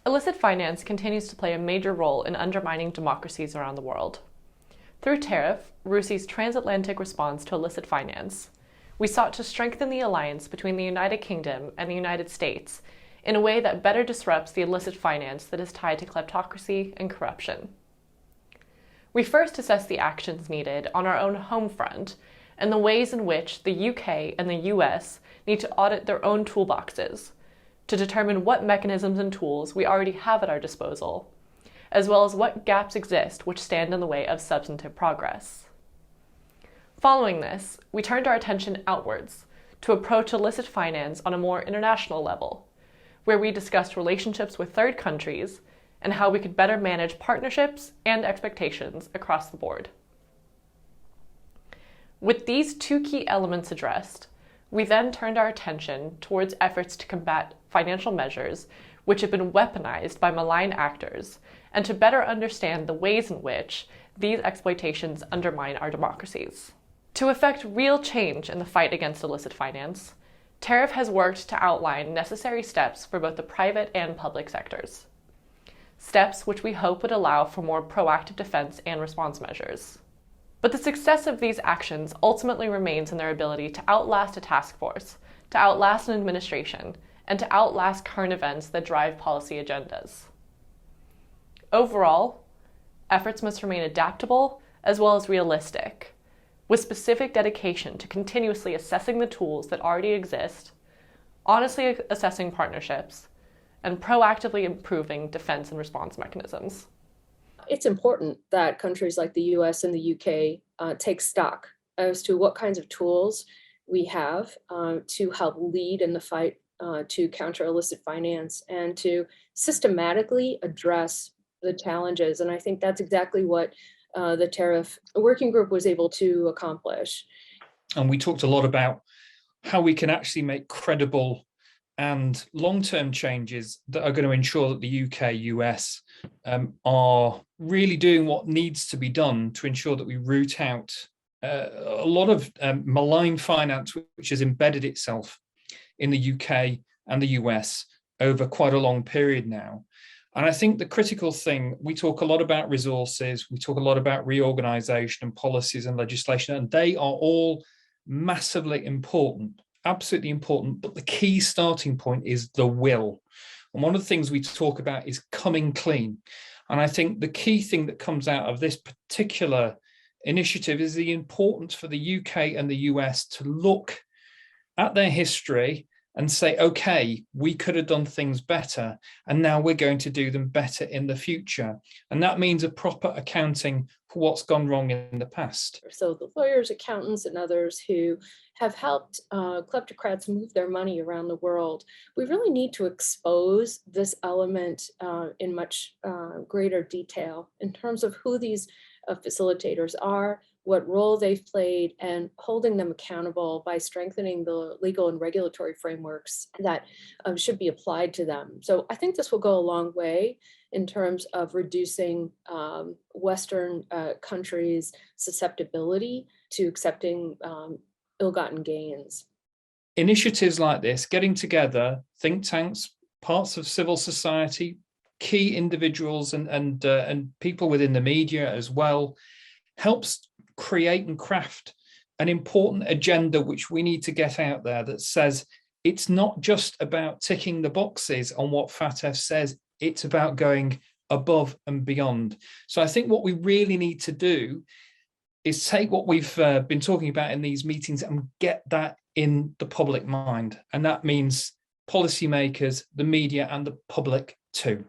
Illicit finance continues to play a major role in undermining democracies around the world. Through TARIF, RUSI's Transatlantic response to illicit finance, we sought to strengthen the alliance between the United Kingdom and the United States in a way that better disrupts the illicit finance that is tied to kleptocracy and corruption. We first assessed the actions needed on our own home front and the ways in which the UK and the US need to audit their own toolboxes to determine what mechanisms and tools we already have at our disposal, as well as what gaps exist which stand in the way of substantive progress. Following this, we turned our attention outwards to approach illicit finance on a more international level, where we discussed relationships with third countries and how we could better manage partnerships and expectations across the board. With these two key elements addressed, we then turned our attention towards efforts to combat financial measures which have been weaponized by malign actors and to better understand the ways in which these exploitations undermine our democracies. To effect real change in the fight against illicit finance, TARIF has worked to outline necessary steps for both the private and public sectors. Steps which we hope would allow for more proactive defense and response measures. But the success of these actions ultimately remains in their ability to outlast a task force, to outlast an administration, and to outlast current events that drive policy agendas. Overall, efforts must remain adaptable as well as realistic, with specific dedication to continuously assessing the tools that already exist, honestly assessing partnerships, and proactively improving defense and response mechanisms. It's important that countries like the US and the UK take stock as to what kinds of tools we have to help lead in the fight to counter illicit finance and to systematically address the challenges. And I think that's exactly what the TARIF working group was able to accomplish. And we talked a lot about how we can actually make credible and long-term changes that are going to ensure that the UK, US are really doing what needs to be done to ensure that we root out a lot of malign finance which has embedded itself in the UK and the US over quite a long period now. And I think the critical thing, we talk a lot about resources, we talk a lot about reorganization and policies and legislation, and they are all massively important, absolutely important, but the key starting point is the will. And one of the things we talk about is coming clean. And I think the key thing that comes out of this particular initiative is the importance for the UK and the US to look at their history and say, okay, we could have done things better, and now we're going to do them better in the future. And that means a proper accounting for what's gone wrong in the past. So the lawyers, accountants, and others who have helped kleptocrats move their money around the world, we really need to expose this element in much greater detail in terms of who these facilitators are, what role they've played, and holding them accountable by strengthening the legal and regulatory frameworks that should be applied to them. So I think this will go a long way in terms of reducing Western countries' susceptibility to accepting ill-gotten gains. Initiatives like this, getting together, think tanks, parts of civil society, key individuals and people within the media as well, helps create and craft an important agenda which we need to get out there that says it's not just about ticking the boxes on what FATF says, it's about going above and beyond. So I think what we really need to do is take what we've been talking about in these meetings and get that in the public mind. And that means policymakers, the media, and the public too.